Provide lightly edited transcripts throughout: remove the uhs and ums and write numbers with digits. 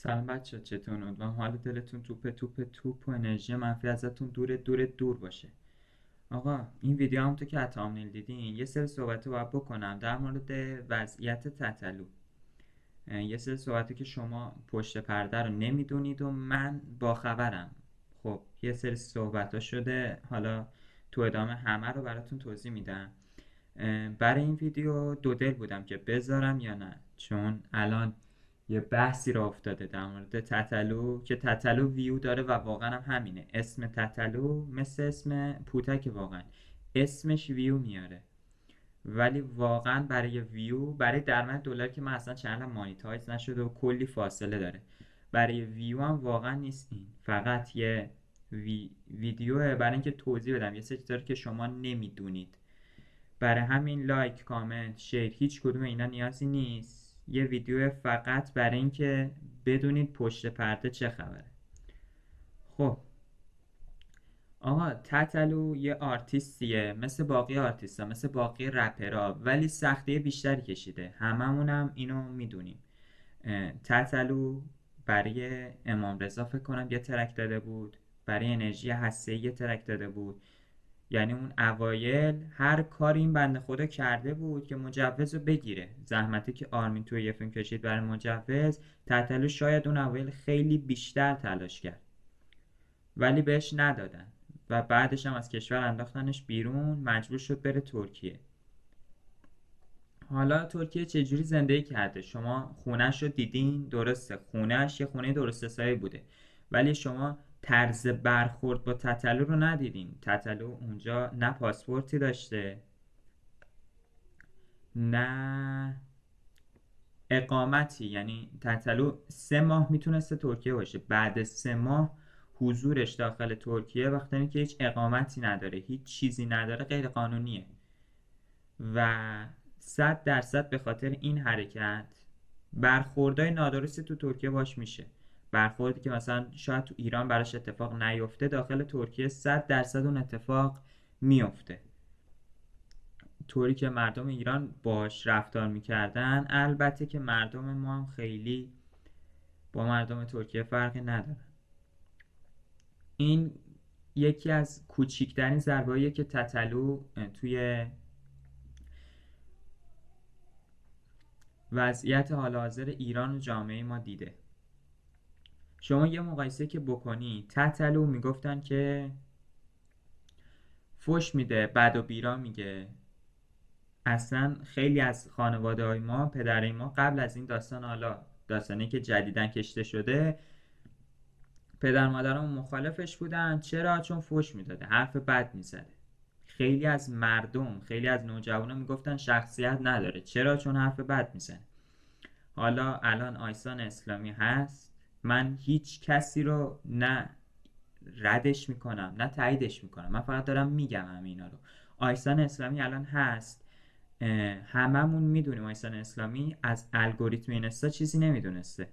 سلام بچه چطور امیدوارم حال دلتون توپ و انرژی منفی ازتون دور باشه. آقا این ویدیو همونطور که تامنیل دیدین یه سری صحبت رو باید بکنم در مورد وضعیت تتلو. یه سری صحبتی که شما پشت پرده رو نمیدونید و من باخبرم. خب یه سری صحبت ها شده، حالا تو ادامه همه رو براتون توضیح میدم. برای این ویدیو دو دل بودم که بذارم یا نه، چون الان یه بحثی را افتاده در مورد تتلو که تتلو ویو داره و واقعا هم همینه. اسم تتلو مثل اسم پوتک، واقعا اسمش ویو میاره، ولی واقعا برای ویو، برای درآمد دلار که من اصلا چنلم مانیتایز نشده و کلی فاصله داره، برای ویو هم واقعا نیست. این فقط یه ویدیوه برای اینکه توضیح بدم یه سری چیزا که شما نمیدونید. برای همین لایک، کامنت، شیر، هیچ کدوم اینا نیازی نیست. یه ویدیو فقط برای اینکه بدونید پشت پرده چه خبره. خب آقا تتلو یه آرتیستیه، مثل باقی آرتیستا، مثل باقی رپرها، ولی سختی بیشتری کشیده. هممونم اینو میدونیم. تتلو برای امام رضا فکر کنم یه ترک داده بود، برای انرژی هسته‌ای یه ترک داده بود. یعنی اون اوایل هر کاری این بنده خدا کرده بود که مجوز رو بگیره. زحمتی که آرمین توی یه فیلم کشید برای مجوز، تتلو شاید اون اوایل خیلی بیشتر تلاش کرد، ولی بهش ندادن و بعدش هم از کشور انداختنش بیرون، مجبور شد بره ترکیه. حالا ترکیه چجوری زندگی کرده؟ شما خونش رو دیدین، درسته خونش یه خونه درست حسابی بوده، ولی شما طرز برخورد با تتلو رو ندیدین. تتلو اونجا نه پاسپورتی داشته، نه اقامتی. یعنی تتلو 3 ماه میتونسته ترکیه باشه، بعد 3 ماه حضورش داخل ترکیه وقتی که هیچ اقامتی نداره، هیچ چیزی نداره، غیر قانونیه. و 100% به خاطر این حرکت برخوردهای نادرستی تو ترکیه باش میشه. برخوردی که مثلا شاید تو ایران براش اتفاق نیفته، داخل ترکیه 100% اون اتفاق میفته. طوری که مردم ایران باش رفتار میکردن، البته که مردم ما هم خیلی با مردم ترکیه فرقی ندارن. این یکی از کوچکترین ضربه‌ایه که تتلو توی وضعیت حال حاضر ایران و جامعه ما دیده. شما یه مقایسه که بکنی، تتلو میگفتن که فوش میده، بد و بیرا میگه. اصلا خیلی از خانواده های ما، پدرای ما قبل از این داستان، حالا داستانی که جدیدن کشته شده، پدر مادرم مخالفش بودن. چرا؟ چون فوش میداده، حرف بد میزده. خیلی از مردم، خیلی از نوجوانا میگفتن شخصیت نداره. چرا؟ چون حرف بد میزنه. حالا الان آیسان اسلامی هست، من هیچ کسی رو نه ردش میکنم نه تاییدش میکنم، من فقط دارم میگم همینا رو. آیسان اسلامی الان هست. هممون میدونیم آیسان اسلامی از الگوریتم اینستا چیزی نمیدونسته.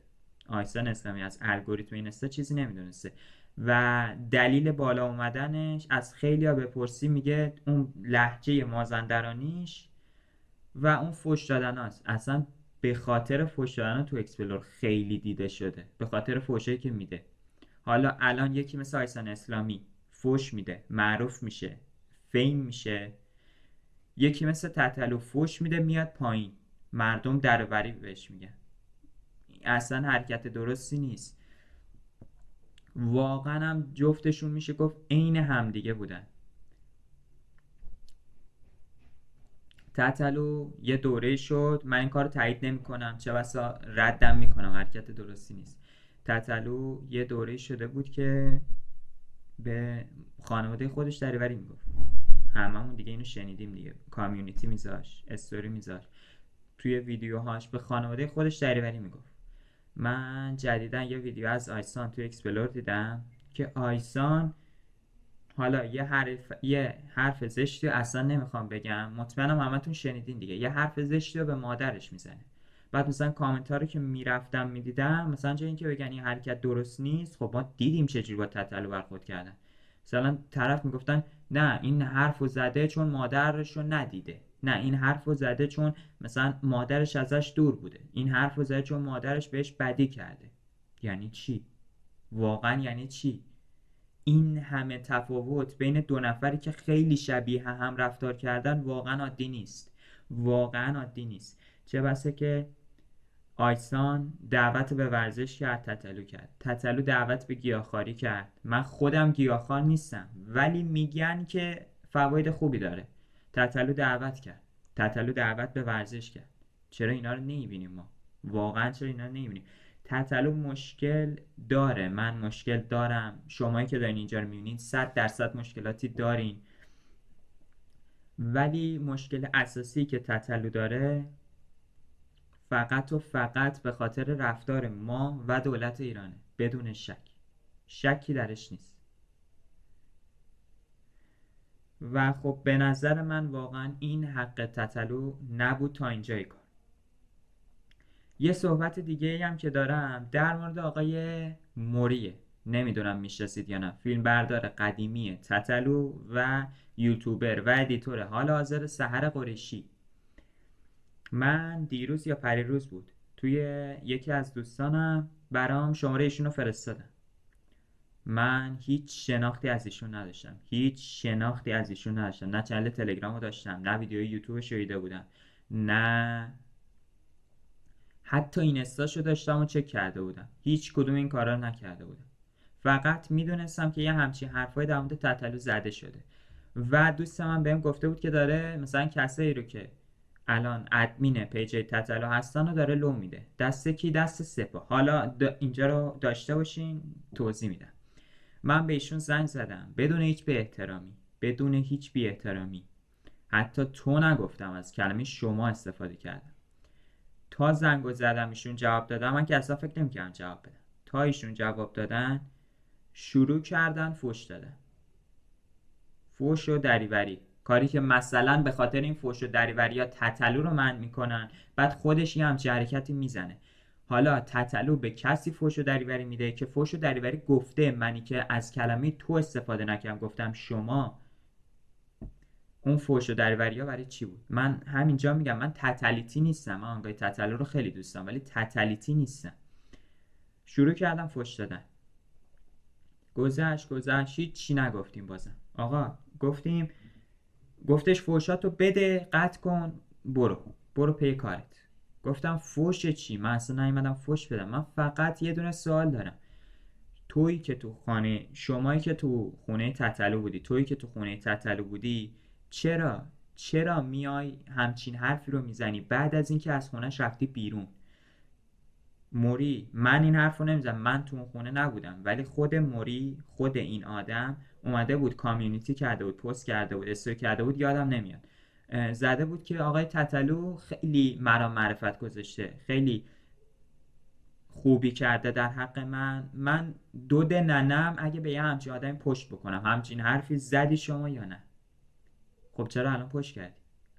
آیسان اسلامی از الگوریتم اینستا چیزی نمیدونسته و دلیل بالا اومدنش از خیلی ها بپرسی میگه اون لهجه مازندرانیش و اون فوش دادن هاست. اصلا به خاطر فوش دادن تو اکسپلور خیلی دیده شده، به خاطر فوشایی که میده. حالا الان یکی مثل آیسان اسلامی فوش میده، معروف میشه، فیم میشه. یکی مثل تتلو فوش میده، میاد پایین، مردم دربری بهش میگن. اصلا حرکت درستی نیست. واقعا هم جفتشون میشه گفت عین همدیگه بودن. تتلو یه دوره شد، من این کار رو تایید نمی کنم، چه بسا ردم میکنم، حرکت درستی نیست. تتلو یه دوره شده بود که به خانواده خودش دریوری میگفت. هممون دیگه اینو شنیدیم دیگه، کامیونیتی میذاش، استوری میذاش، توی ویدیوهاش به خانواده خودش دریوری میگفت. من جدیدا یه ویدیو از آیسان توی اکسپلور دیدم که آیسان، حالا یه حرف زشتی اصلا نمیخوام بگم، مطمئنم همتون شنیدین دیگه، یه حرف زشتی رو به مادرش میزنه. بعد مثلا کامنت ها رو که میرفتم میدیدم، مثلا جای اینکه بگن این حرکت درست نیست، خب ما دیدیم چجوری با تتلو برخورد کردن. مثلا طرف میگفتن نه این حرف رو زده چون مادرش رو ندیده، نه این حرف رو زده چون مثلا مادرش ازش دور بوده، این حرف رو زده چون مادرش بهش بدی کرده. یعنی چی؟ واقعا یعنی چی؟ این همه تفاوت بین دو نفری که خیلی شبیه هم رفتار کردن واقعا عادی نیست. واقعا عادی نیست. چه بسه که آیسان دعوت به ورزش کرد، تتلو کرد. تتلو دعوت به گیاهخواری کرد. من خودم گیاهخوار نیستم ولی میگن که فواید خوبی داره. تتلو دعوت کرد. تتلو دعوت به ورزش کرد. چرا اینا رو نمیبینیم ما؟ واقعا چرا اینا رو نمیبینیم؟ تتلو مشکل داره، من مشکل دارم، شمایی که دارین اینجا رو میبینین 100% مشکلاتی دارین، ولی مشکل اساسی که تتلو داره فقط و فقط به خاطر رفتار ما و دولت ایرانه، بدون شکی درش نیست. و خب به نظر من واقعا این حق تتلو نبود تا اینجای کار. یه صحبت دیگه هم که دارم در مورد آقای موریه. نمیدونم میشناسید یا نه، فیلم بردار قدیمی تتلو و یوتیوبر و ادیتور حال حاضر سحر قریشی. من دیروز یا پریروز بود توی یکی از دوستانم برام شماره ایشون رو فرستادم. من هیچ شناختی از ایشون نداشتم، نه چنل تلگرامو داشتم، نه ویدیوی یوتیوبش رو دیده بودم، نه حتی این استاشو داشتم و چک کرده بودم. هیچ کدوم این کارا رو نکرده بودم. فقط میدونستم که یه همچین حرفای در مورد تتلو زده شده و دوست من بهم گفته بود که داره مثلا کسایی رو که الان ادمین پیج تتلو هستن رو داره لو میده. دست کی؟ دست سپاه. حالا اینجا رو داشته باشین توضیح میدم. من به ایشون زنگ زدم بدون هیچ بی احترامی، حتی تو نگفتم، از کلمه شما استفاده کردم. تا زنگو زدم ایشون جواب دادن، من که اصلا فکر نمی‌کردم جواب بدن، تا ایشون جواب دادن شروع کردن فوش دادن، فوش و دریوری، کاری که مثلا به خاطر این فوش و دریوری ها تتلو رو منع میکنن، بعد خودش یه همچین حرکتی میزنه. حالا تتلو به کسی فوش و دریوری میده که فوش و دریوری گفته، منی که از کلمه تو استفاده نکردم گفتم شما، اون فوش و دریوری ها برای چی بود؟ من همینجا میگم من تتلیتی نیستم، من آقای تتلو رو خیلی دوست دارم ولی تتلیتی نیستم. شروع کردم فوش دادن. گذشت هیچ چی نگفتیم. بازم آقا گفتش فوشاتو بده، قطع کن، برو پی کارت. گفتم فوش چی؟ من اصلا نیومدم فوش بدم، من فقط یه دونه سوال دارم. شمایی که تو خونه تتلو بودی چرا میای همچین حرفی رو میزنی بعد از اینکه از خونه‌اش رفتی بیرون؟ موری، من این حرف رو نمیزنم، من تو اون خونه نبودم، ولی خود موری، خود این آدم اومده بود کامیونیتی کرده بود، پست کرده بود، استوری کرده بود، یادم نمیاد، زده بود که آقای تتلو خیلی مرا معرفت گذاشته، خیلی خوبی کرده در حق من دود ننم اگه به یه همچین آدمی پشت بکنم. همچین حرفی زدی شما یا نه؟ خب چرا الان پشت کردی؟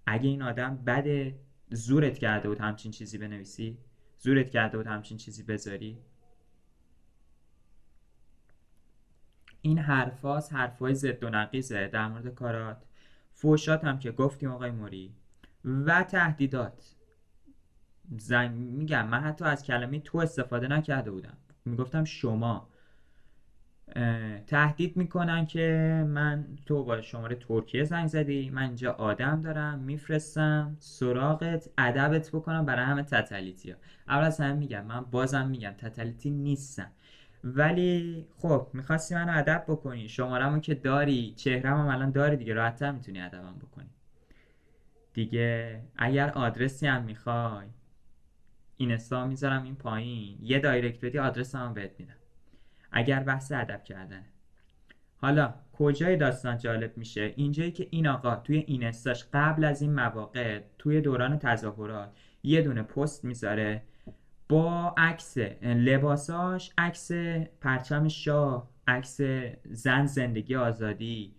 اگه این آدم بده، زورت کرده بود همچین چیزی بنویسی؟ زورت کرده بود همچین چیزی بذاری؟ این حرفای ضد و نقیضه در مورد کارات، فوشات هم که گفتیم آقای موری، و تهدیدات. میگم من حتی از کلمه تو استفاده نکرده بودم، میگفتم شما. تهدید میکنن که تو با شماره ترکیه زنگ زدی، من اینجا آدم دارم میفرستم سراغت، ادبت بکنم برای همه تتلیتی ها. اول از همه میگم من بازم میگم تتلیتی نیستم، ولی خب میخواستی منو ادب بکنی، شمارمو که داری، چهرمو الان داری دیگه، راحت‌تر میتونی ادبم بکنی دیگه. اگر آدرسی هم میخوای اینستا میذارم این پایین، یه دایرکت بدی آدرسمو بهت میدم اگر بحث ادب کردنه. حالا کجای داستان جالب میشه؟ اینجایی که این آقا توی اینستاش قبل از این مواقع توی دوران تظاهرات یه دونه پست میذاره با عکس لباساش، عکس پرچم شاه، عکس زن زندگی آزادی،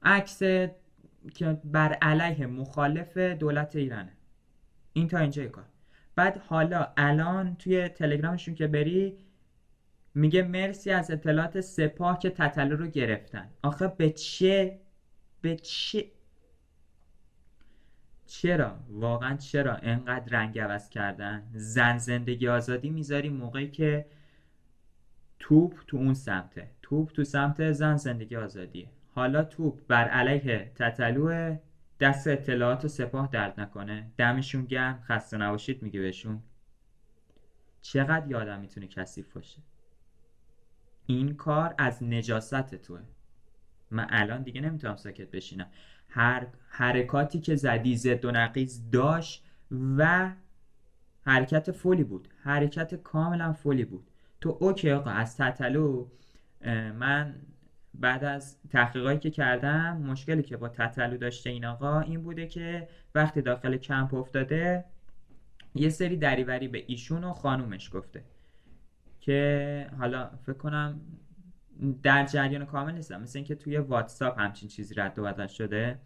عکس که بر علیه مخالف دولت ایرانه. این تا اینجای کار. بعد حالا الان توی تلگرامشون که بری میگه مرسی از اطلاعات سپاه که تتلو رو گرفتن. آخه به چه چرا واقعا چرا انقدر رنگ عوض کردن؟ زن زندگی آزادی میذاری موقعی که توپ تو اون سمته، توپ تو سمت زن زندگی آزادیه. حالا توپ بر علیه تتلو، دست اطلاعات و سپاه درد نکنه، دمشون گرم، خسته نباشید میگه بهشون. چقدر یادم میتونه کثیف باشه. این کار از نجاست توه. من الان دیگه نمیتونم ساکت بشینم. هر حرکاتی که زدی ضد و نقیض داشت و حرکت فولی بود، حرکت کاملا فولی بود. تو اوکی آقا از تتلو، من بعد از تحقیقاتی که کردم مشکلی که با تتلو داشته این آقا این بوده که وقتی داخل کمپ افتاده یه سری دریوری به ایشون و خانومش گفته که حالا فکر کنم در جریان کامل نیستم، مثل اینکه توی واتساپ همچین چیزی رد و بدل شده.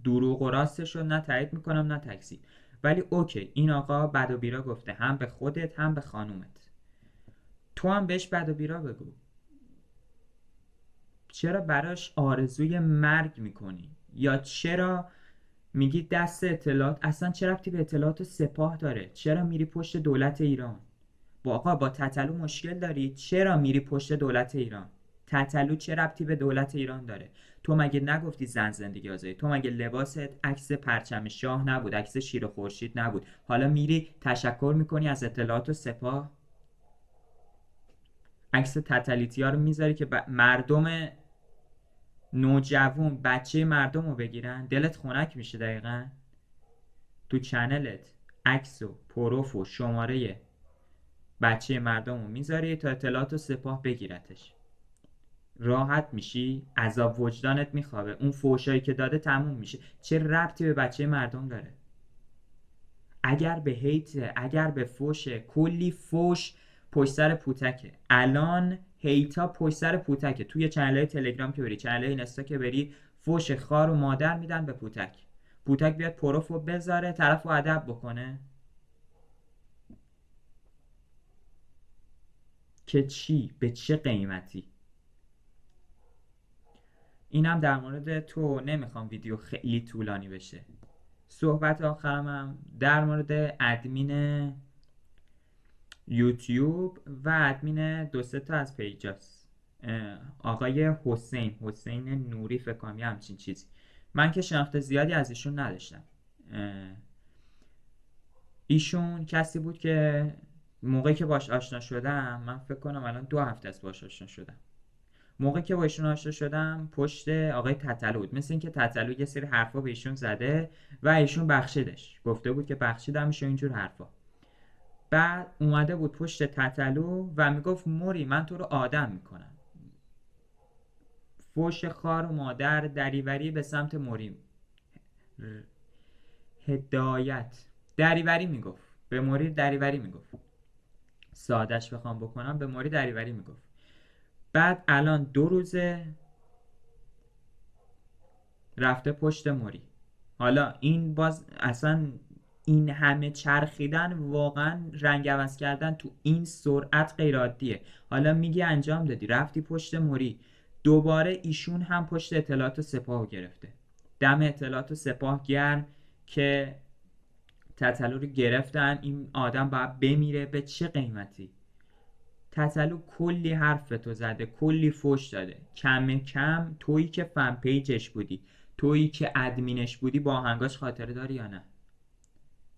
دروغ و راستش رو نه تایید میکنم نه تکذیب، ولی اوکی این آقا بد و بیرا گفته هم به خودت هم به خانومت، تو هم بهش بد و بیرا بگو. چرا براش آرزوی مرگ میکنی؟ یا چرا میگی دست اطلاعات؟ اصلا چه ربطی به اطلاعات سپاه داره؟ چرا میری پشت دولت ایران؟ آقا با تتلو مشکل داری؟ چرا میری پشت دولت ایران؟ تتلو چه ربطی به دولت ایران داره؟ تو مگه نگفتی زن زندگی آزادی؟ تو مگه لباست عکس پرچم شاه نبود، عکس شیر و خورشید نبود؟ حالا میری تشکر میکنی از اطلاعات و سپاه؟ عکس تتلیتی ها رو میذاری که مردم نوجوان بچه مردم رو بگیرن؟ دلت خنک میشه دقیقا. تو چنلت عکس و پروف و شماره بچه مردم رو میذاری تا اطلاعات و سپاه بگیرتش. راحت میشی؟ عذاب وجدانت میخوابه؟ اون فوشایی که داده تموم میشه. چه ربطی به بچه مردم داره؟ اگر به هیت، اگر به فوشه، کلی فوش پشت سر پوتکه. الان هیتا پشت سر پوتکه. توی چنل‌های تلگرام که بری، چنل‌های اینستا که بری، فوش خار و مادر میدن به پوتک. پوتک بیاد پروفو بذاره، طرفو ادب بکنه که چی؟ به چه قیمتی؟ اینم در مورد تو. نمیخوام ویدیو خیلی طولانی بشه. صحبت آخرم هم در مورد ادمین یوتیوب و ادمین دو سه تا از پیجاست. آقای حسین نوری فکر کنم یه همچین چیزی. من که شناخت زیادی از ایشون نداشتم. ایشون کسی بود که موقعی که باش آشنا شدم، من فکر کنم الان 2 هفته است باش آشنا شدم، موقعی که با ایشون آشنا شدم پشت آقای تتلو بود. مثل اینکه تتلو یه سری حرفا به ایشون زده و ایشون بخشیدش، گفته بود که بخشیدمش و اینجور حرفا. بعد اومده بود پشت تتلو و میگفت موری من تو رو آدم میکنم. فوش خار و مادر دریوری به سمت موری، هدایت دریوری میگفت به موری، دریوری میگفت. سادش بخوام بکنم به موری دریوری میگفت. بعد الان 2 روزه رفته پشت موری. حالا این باز اصلا این همه چرخیدن، واقعا رنگ عوض کردن تو این سرعت غیر عادیه. حالا میگی انجام دادی رفتی پشت موری، دوباره ایشون هم پشت اطلاعات و سپاه گرفته. دم اطلاعات و سپاه گرم که تتلو رو گرفتن، این آدم باید بمیره. به چه قیمتی؟ تتلو کلی حرف به تو زده، کلی فوش داده. کم کم تویی که فن پیجش بودی، تویی که ادمینش بودی، با آهنگاش خاطره داری یا نه؟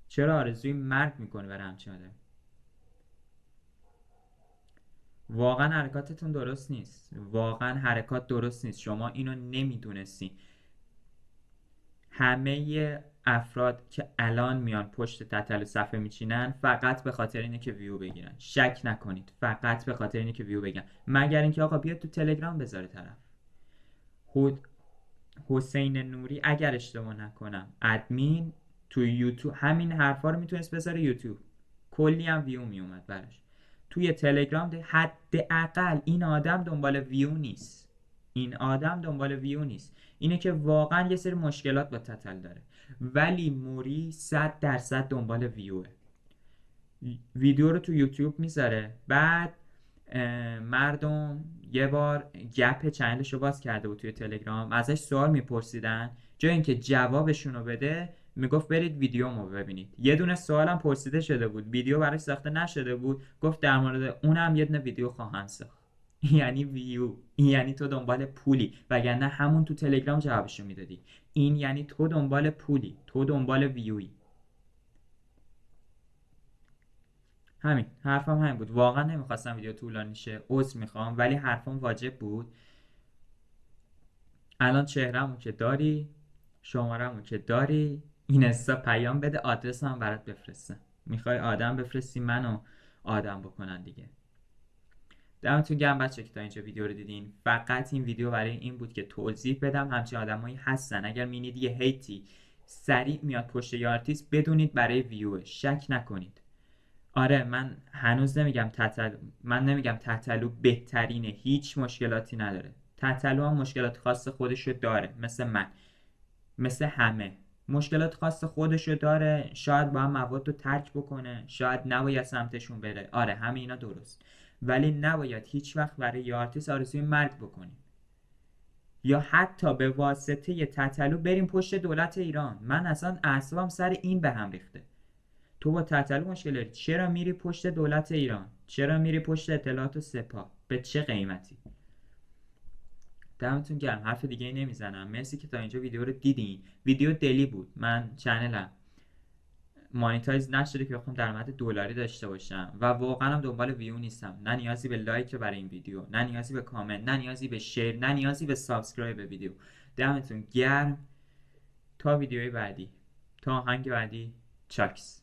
چرا آرزوی مرگ میکنه برای همچین آدم؟ واقعا حرکاتتون درست نیست، واقعا حرکات درست نیست. شما اینو نمیدونستی. همه افراد که الان میان پشت تتلو صفحه میچینن فقط به خاطر اینه که ویو بگیرن. شک نکنید، فقط به خاطر اینه که ویو بگیرن. مگر اینکه آقا بیاد تو تلگرام بذاره طرف. حسین نوری اگر اشتباه نکنم ادمین تو یوتیوب همین حرفا رو میتونست بذاره یوتیوب، کلی هم ویو میومد براش. توی تلگرام حداقل این آدم دنبال ویو نیست. این آدم دنبال ویو نیست، اینه که واقعا یه سری مشکلات با تتل داره. ولی موری 100% دنبال ویوه. ویدیو رو تو یوتیوب میذاره، بعد مردم یه بار گپ چنلش رو باز کرده بود توی تلگرام، ازش سوال میپرسیدن جای اینکه جوابشون رو بده میگفت برید ویدیومو ببینید. یه دونه سوالم پرسیده شده بود، ویدیو براش ساخته نشده بود، گفت در مورد اونم یه دونه ویدیو خواهم ساخت. یعنی ویو، یعنی تو دنبال پولی، وگرنه همون تو تلگرام جوابشو میدادی. این یعنی تو دنبال پولی، تو دنبال ویوی. همین حرفم همین بود. واقعا نمیخواستم ویدیو طولانی شه، عذر میخوام، ولی حرفم واجب بود. الان چهرهمو که داری، شماره‌مو که داری، اینستا پیام بده، آدرسم برات بفرستم. میخوای آدم بفرستی منو آدم بکنن دیگه. دمتون گرم بچه که تا اینجا ویدیو رو دیدین. فقط این ویدیو برای این بود که توضیح بدم همچین آدمایی هستن. اگر مینید یه هیتی سریع میاد پشت یه آرتیست، بدونید برای ویوه، شک نکنید. آره من هنوز نمیگم نمیگم تتلو بهترینه، هیچ مشکلاتی نداره. تتلو هم مشکلات خاص خودشو داره، مثل من، مثل همه مشکلات خاص خودشو داره. شاید با هم مواد رو ترک بکنه، شاید نباید سمتشون بره. آره همه اینا درست، ولی نباید هیچ وقت برای یه آرتیست آرزوی مرگ بکنیم، یا حتی به واسطه یه تتلو بریم پشت دولت ایران. من اصلا اعصابم سر این به هم ریخته. تو با تتلو مشکل داری، چرا میری پشت دولت ایران؟ چرا میری پشت اطلاعات و سپاه؟ به چه قیمتی؟ دمتون گرم، حرف دیگه ای نمیزنم. مرسی که تا اینجا ویدیو رو دیدین. ویدیو دلی بود، من چنلم مانیتایز نشده که بخوام درآمد دلاری داشته باشم و واقعا هم دنبال ویو نیستم. نه نیازی به لایک برای این ویدیو، نه نیازی به کامنت، نه نیازی به شیر، نه نیازی به سابسکرایب به ویدیو. دمتون گرم. تا ویدیوی بعدی، تا آهنگ بعدی، چاکس.